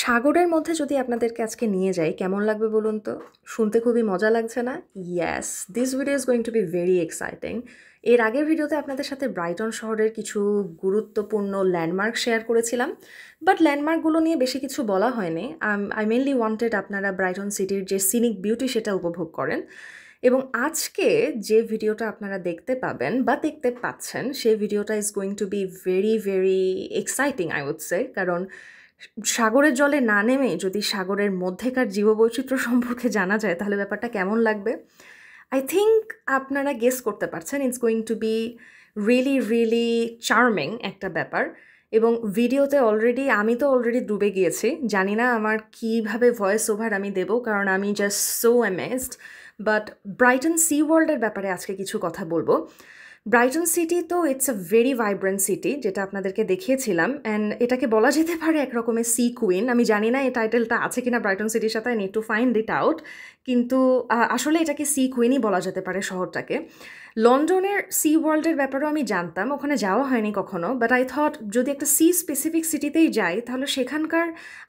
সাগরের মধ্যে যদি আপনাদেরকে আজকে নিয়ে যাই কেমন লাগবে বলুন তো? শুনতে খুবই মজা লাগছে না? Yes, this video is going to be very exciting. এর আগের ভিডিওতে আপনাদের সাথে ব্রাইটন শহরের কিছু গুরুত্বপূর্ণ ল্যান্ডমার্ক শেয়ার করেছিলাম, বাট ল্যান্ডমার্কগুলো নিয়ে বেশি কিছু বলা হয়নি। আই মেনলি ওয়ান্টেড আপনারা ব্রাইটন সিটির যে সিনিক বিউটি সেটা উপভোগ করেন। এবং আজকে যে ভিডিওটা আপনারা দেখতে পাবেন বা দেখতে পাচ্ছেন সেই ভিডিওটা is going to be very very exciting I would say. কারণ সাগরের জলে না নেমে যদি সাগরের মধ্যেকার জীববৈচিত্র্য সম্পর্কে জানা যায় তাহলে ব্যাপারটা কেমন লাগবে। আই থিঙ্ক আপনারা গেস করতে পারছেন it's going to be really really charming একটা ব্যাপার। এবং ভিডিওতে আমি তো অলরেডি ডুবে গিয়েছি, জানি না আমার কীভাবে ভয়েস ওভার আমি দেবো, কারণ আমি just so amazed. But Brighton sea ওয়ার্ল্ডের ব্যাপারে আজকে কিছু কথা বলবো। ব্রাইটন সিটি তো it's a very vibrant city, যেটা আপনাদেরকে দেখিয়েছিলাম, অ্যান্ড এটাকে বলা যেতে পারে এক রকমের সি কুইন। আমি জানি না এই টাইটেলটা আছে কিনা ব্রাইটন সিটির সাথে, I need to find it out. কিন্তু আসলে এটাকে সি কুইনই বলা যেতে পারে শহরটাকে। লন্ডনের সি ওয়ার্ল্ডের ব্যাপারেও আমি জানতাম, ওখানে যাওয়া হয়নি কখনো, বাট আই থট যদি একটা সি স্পেসিফিক সিটিতেই যাই তাহলে সেখানকার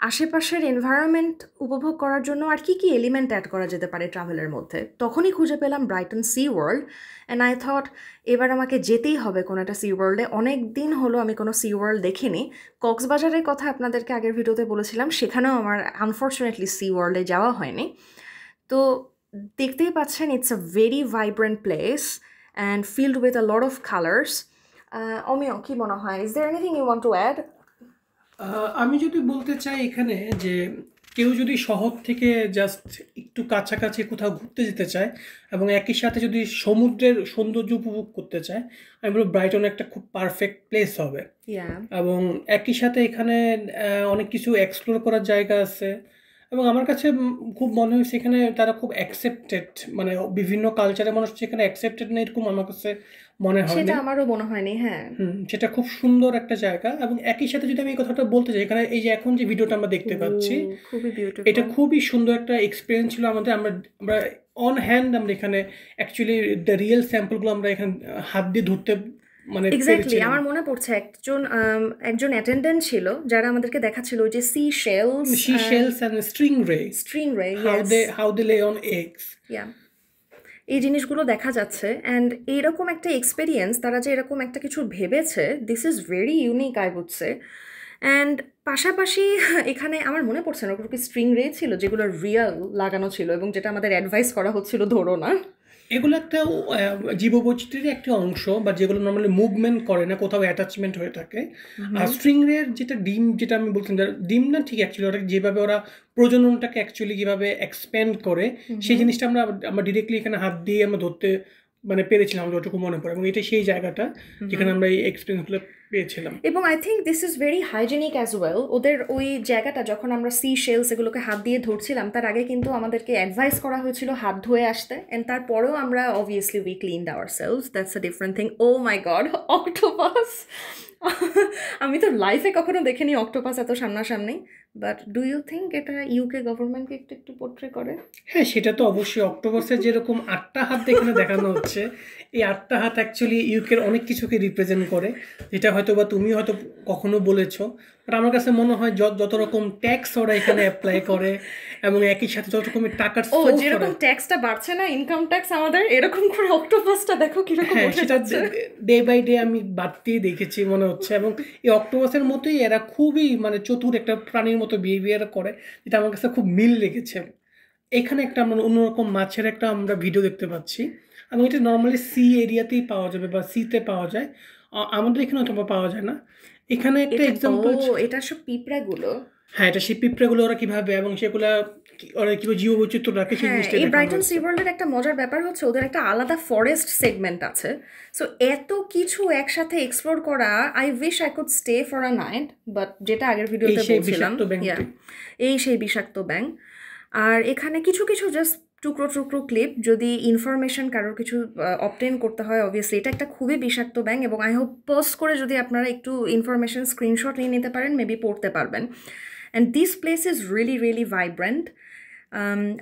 আশেপাশের এনভায়রনমেন্ট উপভোগ করার জন্য আর কি কি এলিমেন্ট অ্যাড করা যেতে পারে ট্রাভেলের মধ্যে। তখনই খুঁজে পেলাম Brighton sea world, and I thought এবার আমাকে যেতেই হবে কোনো একটা সি ওয়ার্ল্ডে। অনেক দিন হলো আমি কোনো সি ওয়ার্ল্ড দেখিনি। কক্সবাজারের কথা আপনাদেরকে আগের ভিডিওতে বলেছিলাম, সেখানেও আমার আনফর্চুনেটলি সি ওয়ার্ল্ডে যাওয়া হয়নি। তো দেখতেই পাচ্ছেন it's a very vibrant place and filled with a lot of colours. Amiya, কি মনে হয়, is there anything you want to add? আমি যদি বলতে চাই এখানে যে কেউ যদি শহর থেকে জাস্ট একটু কাছাকাছি কোথাও ঘুরতে যেতে চায় এবং একই সাথে যদি সমুদ্রের সৌন্দর্য উপভোগ করতে চায়, আমি বলবো ব্রাইটন একটা খুব পারফেক্ট প্লেস হবে। এবং একই সাথে এখানে অনেক কিছু এক্সপ্লোর করার জায়গা আছে এবং আমার কাছে খুব মনে হয়েছে এখানে তারা খুব অ্যাকসেপ্টেড, মানে বিভিন্ন কালচারের মানুষ যেখানে অ্যাকসেপ্টেড না এরকম আমার কাছে মনে হয়। সেটা আমারও মনে হয়নি। হ্যাঁ, সেটা খুব সুন্দর একটা জায়গা। এবং একই সাথে যদি আমি এই কথাটা বলতে চাই, এখানে এই যে এখন যে ভিডিওটা আমরা দেখতে পাচ্ছি, খুবই বিউটিফুল। এটা খুবই সুন্দর একটা এক্সপিরিয়েন্স ছিল আমাদের। আমরা আমরা অন হ্যান্ড আমরা এখানে অ্যাকচুয়ালি দ্য রিয়েল স্যাম্পলগুলো আমরা এখানে হাত দিয়ে ধরতে মানে এক্স্যাক্টলি, আমার মনে পড়ছে একজন অ্যাটেন্ডেন্ট ছিল যারা আমাদেরকে দেখাচ্ছিল ওই যে sea shells and stingray, how they lay on eggs. এই জিনিসগুলো দেখা যাচ্ছে। অ্যান্ড এইরকম একটা এক্সপেরিয়েন্স তারা যে এরকম একটা কিছু ভেবেছে, this is very unique I would say. And পাশাপাশি এখানে আমার মনে পড়ছে না ওগুলো কি স্ট্রিং রে ছিল যেগুলো রিয়েল লাগানো ছিল এবং যেটা আমাদের অ্যাডভাইস করা হচ্ছিল ধরো না। এগুলো একটা জীববৈচিত্র্যের একটা অংশ, বা যেগুলো নর্মালি মুভমেন্ট করে না, কোথাও অ্যাটাচমেন্ট হয়ে থাকে। আর স্ট্রিং রের যেটা ডিম, যেটা আমি বলছিলাম, ডিম না ঠিক অ্যাকচুয়ালি ওটা যেভাবে ওরা প্রজননটাকে অ্যাকচুয়ালি কীভাবে এক্সপ্যান্ড করে সেই জিনিসটা আমরা ডিরেক্টলি এখানে হাত দিয়ে আমরা ধরতে মানে পেরেছিলাম, যতটুকু মনে পড়ে। এবং এটা সেই জায়গাটা যেখানে আমরা এই এক্সপিরিয়েন্সগুলো পেয়েছিলাম। এবং I think this is very hygienic as well. ওদের ওই জায়গাটা যখন আমরা সি শেলস এগুলোকে হাত দিয়ে ধরছিলাম তার আগে কিন্তু আমাদেরকে অ্যাডভাইস করা হয়েছিল হাত ধুয়ে আসতে, অ্যান্ড তারপরেও আমরা obviously we cleaned our shells, that's a different thing. Oh my god, octopus! আমি তো লাইফে কখনো দেখিনি অক্টোপাস এত সামনাসামনি। বাট ডু ইউ থিঙ্ক এটা ইউকে গভর্নমেন্টকে একটু একটু পোর্ট্রে করে? হ্যাঁ, সেটা তো অবশ্যই। অক্টোপাসের যেরকম 8টা হাত এখানে দেখানো হচ্ছে, এই 8টা হাত অ্যাকচুয়ালি ইউকের অনেক কিছুকে রিপ্রেজেন্ট করে, যেটা হয়তো বা তুমি হয়তো কখনো বলেছো। বাট আমার কাছে মনে হয় যত রকম ট্যাক্স ওরা এখানে অ্যাপ্লাই করে এবং একই সাথে যত রকমের টাকার যেরকম ট্যাক্সটা বাড়ছে না, ইনকাম ট্যাক্স আমাদের, এরকম করে অক্টোপাসটা দেখো কিরকম উঠে যাচ্ছে। ডে বাই ডে আমি বাড়তেই দেখেছি মনে হচ্ছে। এবং এই অক্টোপাসের মতোই এরা খুবই মানে চতুর একটা প্রাণীর মতো বিহেভিয়ার করে, যেটা আমার কাছে খুব মিল লেগেছে। এখানে একটা আমরা অন্যরকম মাছের একটা আমরা ভিডিও দেখতে পাচ্ছি এবং এটা নর্মালি সি এরিয়াতেই পাওয়া যাবে বা সিতে পাওয়া যায়, আমাদের এখানে অথবা পাওয়া যায় না। এখানে একটা এক্সাম্পল, এটা সব পিঁপড়াগুলো। হ্যাঁ, এটা সেই পিঁপড়াগুলো ওরা কিভাবে এবং সেগুলা ওরা কিভাবে জীববৈচিত্র্য রাখে সেই জিনিসটা। এই ব্রাইটন সি ওয়ার্ল্ডের একটা মজার ব্যাপার হচ্ছে ওদের একটা আলাদা ফরেস্ট সেগমেন্ট আছে। সো এত কিছু একসাথে এক্সপ্লোর করা, I wish I could stay for a night, but যেটা আগের ভিডিওতে বলছিলাম, এই সেই বিষাক্ত ব্যাঙ। আর এখানে কিছু কিছু জাস্ট টুকরো টুকরো ক্লিপ, যদি ইনফরমেশন কারোর কিছু অবটেন করতে হয়, অবভিয়াসলি এটা একটা খুবই বিষাক্ত ব্যাঙ। এবং আই হোপ পোস্ট করে যদি আপনারা একটু ইনফরমেশন স্ক্রিনশট নিয়ে নিতে পারেন, মেবি পড়তে পারবেন। And this place is really really vibrant.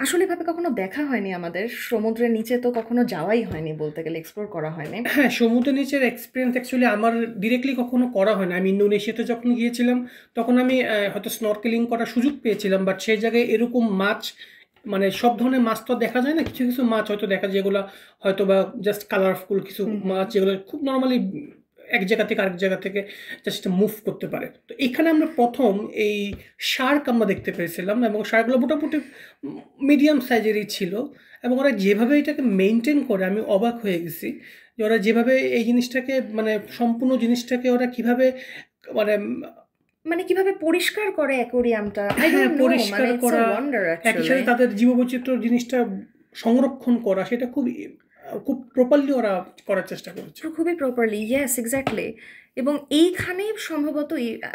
আসলে এভাবে কখনো দেখা হয়নি আমাদের, সমুদ্রের নিচে তো কখনো যাওয়াই হয়নি বলতে গেলে, এক্সপ্লোর করা হয়নি। হ্যাঁ, সমুদ্র নিচের এক্সপেরিয়েন্স অ্যাকচুয়ালি আমার ডিরেক্টলি কখনো করা হয় না। আমি ইন্দোনেশিয়াতে যখন গিয়েছিলাম তখন আমি হয়তো স্নরকেলিং করার সুযোগ পেয়েছিলাম, বাট সেই জায়গায় এরকম মাছ, মানে সব ধরনের মাছ তো দেখা যায় না, কিছু কিছু মাছ হয়তো দেখা যায় যেগুলো হয়তো বা জাস্ট কালারফুল কিছু হুম হুম। মাছ যেগুলো খুব নর্মালি এক জায়গা থেকে আরেক জায়গা থেকে জাস্ট মুভ করতে পারে। তো এখানে আমরা প্রথম এই শার্ক আমরা দেখতে পেয়েছিলাম, এবং শার্কগুলো মোটামুটি মিডিয়াম সাইজেরই ছিল, এবং ওরা যেভাবে এটাকে মেনটেন করে আমি অবাক হয়ে গেছি যে ওরা যেভাবে এই জিনিসটাকে, মানে সম্পূর্ণ জিনিসটাকে ওরা কিভাবে, মানে মানে কিভাবে পরিষ্কার করে অ্যাকোরিয়ামটা, আই হ্যাঁ, ডোন্ট নো, পরিষ্কার মানে ইটস আ করা, ওয়ান্ডার একই অ্যাকচুয়ালি। সাথে তাদের জীববৈচিত্র্য জিনিসটা সংরক্ষণ করা, সেটা খুব প্রপারলি ওরা করার চেষ্টা করেছে। খুবই প্রপারলি, ইয়েস এক্স্যাক্টলি। এবং এইখানেই সম্ভবত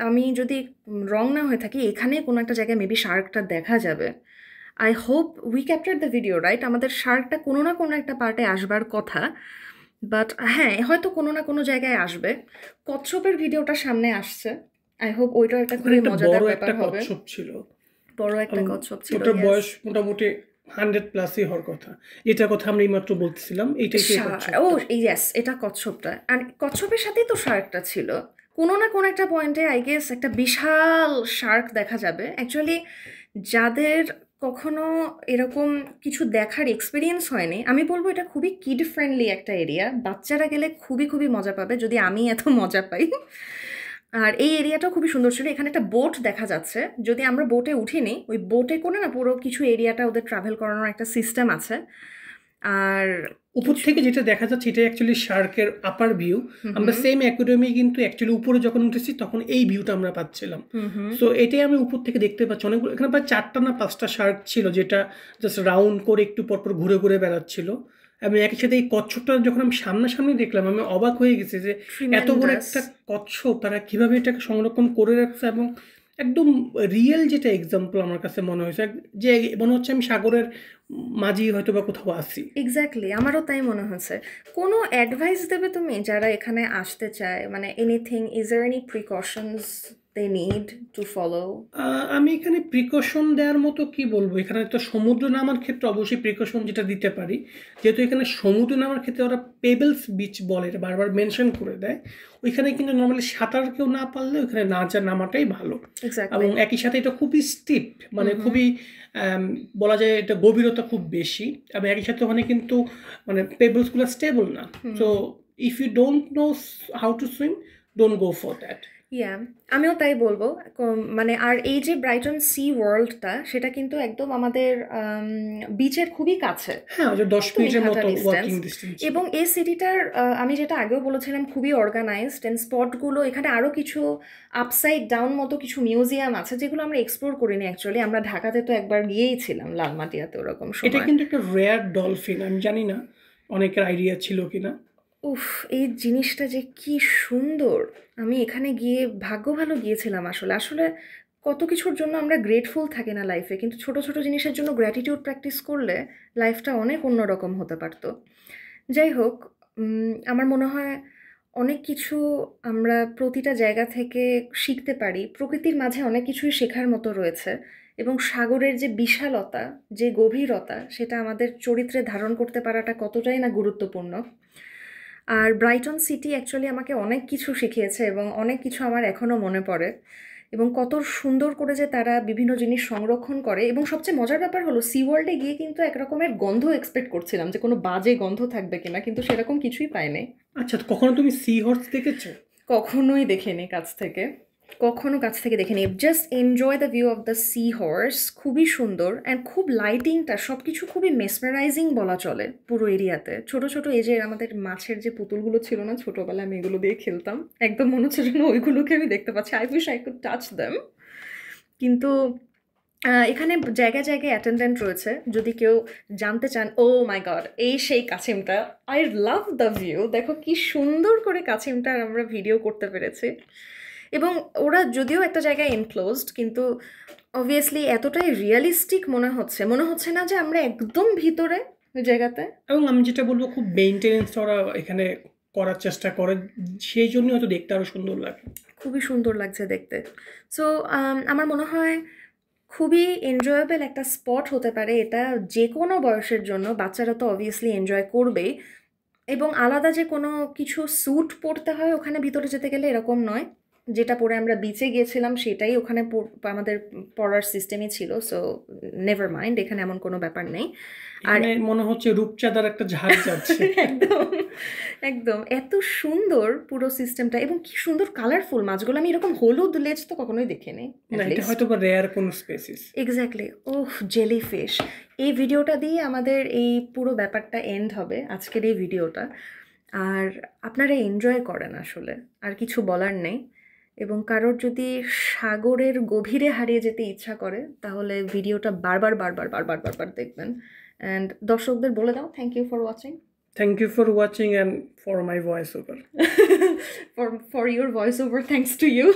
আমি যদি রং না হয়ে থাকি, এখানে কোনো একটা জায়গায় মেবি শার্কটা দেখা যাবে। I hope we capture the video right, আমাদের শার্কটা কোনো না কোনো একটা পার্টে আসবার কথা, বাট হ্যাঁ হয়তো কোনো না কোনো জায়গায় আসবে। কচ্ছপের ভিডিওটা সামনে আসছে, আই হোপ ওইটাও একটা ওখানে খুবই একটা মজাদার বড় ব্যাপার একটা হবে। কচ্ছপ ছিল, বড় একটা এবং কচ্ছপ ছিল, ওটার ইয়েস। বয়স মোটামুটি 100+ হওয়ার কথা। এটার কথা আমরা এইমাত্র বলতেছিলাম, এইটাই সেই ও কচ্ছপটা। ইয়েস, এটা কচ্ছপটা, আর কচ্ছপের সাথেই তো শার্কটা ছিল। কোনো না কোনো একটা পয়েন্টে আই গেস একটা বিশাল শার্ক দেখা যাবে অ্যাকচুয়ালি। যাদের কখনো এরকম কিছু দেখার এক্সপিরিয়েন্স হয়নি, আমি বলবো এটা খুবই কিড ফ্রেন্ডলি একটা এরিয়া, বাচ্চারা গেলে খুবই খুবই মজা পাবে, যদি আমি এত মজা পাই। আর এই এরিয়াটাও খুবই সুন্দর ছিল, এখানে একটা বোট দেখা যাচ্ছে, যদি আমরা বোটে উঠিনি, ওই বোটে করে না পুরো কিছু এরিয়াটা ওদের ট্রাভেল করানোর একটা সিস্টেম আছে। আর উপর কিছু থেকে যেটা দেখা যাচ্ছে এটা অ্যাকচুয়ালি শার্কের আপার ভিউ। হুম আমরা হুম সেম অ্যাকুয়ারিয়ামে কিন্তু অ্যাকচুয়ালি উপরে যখন উঠেছি তখন এই ভিউটা আমরা পাচ্ছিলাম। হুম হুম। সো এটাই আমি উপর থেকে দেখতে পাচ্ছি অনেকগুলো, এখানে প্রায় 4টা না 5টা শার্ক ছিল, যেটা জাস্ট রাউন্ড করে একটু পরপর ঘুরে ঘুরে বেড়াচ্ছিল। এবং একই সাথে এই কচ্ছপটা যখন আমি সামনাসামনি দেখলাম আমি অবাক হয়ে গেছি যে এত বড় ট্রিমেন্ডাস। একটা কচ্ছপ তারা কিভাবে এটাকে সংরক্ষণ করে রাখছে, এবং একদম রিয়েল যেটা এক্সাম্পল আমার কাছে মনে হয়েছে, যে মনে হচ্ছে আমি সাগরের মাঝি হয়তো বা কোথাও আছি। এক্স্যাক্টলি, আমারও তাই মনে হচ্ছে। কোনো অ্যাডভাইস দেবে তুমি যারা এখানে আসতে চায়, মানে anything, is there any precautions they need to follow? আমি এখানে প্রিকশন দেওয়ার মতো কি বলবো, এখানে তো সমুদ্র নামার ক্ষেত্রে অবশ্যই প্রিকশন যেটা দিতে পারি, যেহেতু এখানে সমুদ্র নামার ক্ষেত্রে ওরা পেবেলস বিচ বলে, এটা বারবার মেনশন করে দেয়। ওইখানে কিন্তু নর্মালি সাঁতার কেউ না পারলে ওইখানে না যা নামাটাই ভালো। এক্স্যাক্টলি। এবং একই সাথে এটা খুবই স্টিপ, মানে হুম হুম। খুবই বলা যায় এটা গভীরতা খুব বেশি, এবং একই সাথে ওখানে কিন্তু মানে পেবলসগুলো স্টেবল না। So if you don't know how to swim, don't go for that. Yeah, আমিও তাই বলবো। মানে আর এই যে ব্রাইটন সি ওয়ার্ল্ডটা, সেটা কিন্তু একদম আমাদের বিচের খুবই কাছে, হ্যাঁ, ওই যে 10 একদমই মিনিটের হাঁটা মতো ডিস্টেন্স। Walking distance. এবং এই সিটিটার আমি যেটা আগেও বলেছিলাম খুবই অর্গানাইজড, অ্যান্ড স্পটগুলো এখানে আরও কিছু আপসাইড ডাউন মতো কিছু মিউজিয়াম আছে যেগুলো আমরা এক্সপ্লোর করিনি অ্যাকচুয়ালি। আমরা ঢাকাতে তো একবার গিয়েইছিলাম লালমাটিয়াতে ওরকম এটা সময়। কিন্তু একটা রেয়ার ডলফিন, আমি জানি না অনেকের আইডিয়া ছিল কিনা। উফ, এই জিনিসটা যে কি সুন্দর! আমি এখানে গিয়ে ভাগ্য ভালো গিয়েছিলাম আসলে। আসলে কত কিছুর জন্য আমরা গ্রেটফুল থাকি না লাইফে, কিন্তু ছোট ছোট জিনিসের জন্য গ্র্যাটিটিউড প্র্যাকটিস করলে লাইফটা অনেক অন্যরকম হতে পারতো। যাই হোক, আমার মনে হয় অনেক কিছু আমরা প্রতিটা জায়গা থেকে শিখতে পারি, প্রকৃতির মাঝে অনেক কিছুই শেখার মতো রয়েছে, এবং সাগরের যে বিশালতা, যে গভীরতা, সেটা আমাদের চরিত্রে ধারণ করতে পারাটা কতটাই না গুরুত্বপূর্ণ। আর ব্রাইটন সিটি অ্যাকচুয়ালি আমাকে অনেক কিছু শিখিয়েছে, এবং অনেক কিছু আমার এখনও মনে পড়ে, এবং কত সুন্দর করে যে তারা বিভিন্ন জিনিস সংরক্ষণ করে। এবং সবচেয়ে মজার ব্যাপার হলো, সি ওয়ার্ল্ডে গিয়ে কিন্তু এক রকমের গন্ধ এক্সপেক্ট করছিলাম যে কোনো বাজে গন্ধ থাকবে কিনা, কিন্তু সেরকম কিছুই পাইনি। আচ্ছা, তো কখনো তুমি সি হর্স দেখেছো? কখনোই দেখিনি কাছ থেকে, কখনো কাছ থেকে দেখিনি। Just enjoy the view of the sea horse, খুবই সুন্দর, অ্যান্ড খুব লাইটিংটা সব কিছু খুবই মেসমারাইজিং বলা চলে পুরো এরিয়াতে। ছোট ছোট এই যে আমাদের মাছের যে পুতুলগুলো ছিল না ছোটোবেলায়, আমি এগুলো দিয়ে খেলতাম, একদম মনে হচ্ছে যেন ওইগুলোকে আমি দেখতে পাচ্ছি। I wish I could touch them. কিন্তু এখানে জায়গায় জায়গায় অ্যাটেন্ডেন্ট রয়েছে, যদি কেউ জানতে চান। ও মাই গড, এই সেই কাছিমটা! আই লাভ দ্য ভিউ, দেখো কি সুন্দর করে কাছিমটার আমরা ভিডিও করতে পেরেছি। এবং ওরা যদিও একটা জায়গায় এনক্লোজড, কিন্তু অবভিয়াসলি এতটাই রিয়েলিস্টিক মনে হচ্ছে না যে আমরা একদম ভিতরে ওই জায়গাতে। এবং আমি যেটা বলবো, খুব মেইনটেনেন্স ওরা এখানে করার চেষ্টা করে, সেই জন্য হয়তো দেখতে আরো সুন্দর লাগে। খুবই সুন্দর লাগছে দেখতে। সো আমার মনে হয় খুবই এনজয়েবল একটা স্পট হতে পারে এটা যে কোনো বয়সের জন্য। বাচ্চারা তো অবভিয়াসলি এনজয় করবেই, এবং আলাদা যে কোনো কিছু স্যুট পরতে হয় ওখানে ভিতরে যেতে গেলে এরকম নয়। যেটা পরে আমরা বিচে গিয়েছিলাম সেটাই ওখানে আমাদের পড়ার সিস্টেমই ছিল, সো নেভার মাইন্ড, এখানে এমন কোনো ব্যাপার নেই। আর এখানে মনে হচ্ছে রূপচাঁদার একটা ঝাড় যাচ্ছে। একদম একদম এত সুন্দর পুরো সিস্টেমটা, এবং কি সুন্দর কালারফুল মাছগুলো। আমি এরকম হলুদ লেজ তো কখনোই দেখিনি। না, এটা হয়তো বা রেয়ার কোনো স্পেসিস। এক্স্যাক্টলি। ওহ, জেলিফিশ। এই ভিডিওটা দিয়ে আমাদের এই পুরো ব্যাপারটা এন্ড হবে, আজকের এই ভিডিওটা। আর আপনারা এনজয় করেন আসলে, আর কিছু বলার নেই। এবং কারোর যদি সাগরের গভীরে হারিয়ে যেতে ইচ্ছা করে তাহলে ভিডিওটা বারবার বারবার বারবার বারবার দেখবেন। অ্যান্ড দর্শকদের বলে দাও, thank you for watching. Thank you for watching and for my voiceover. For your voiceover, thanks to you.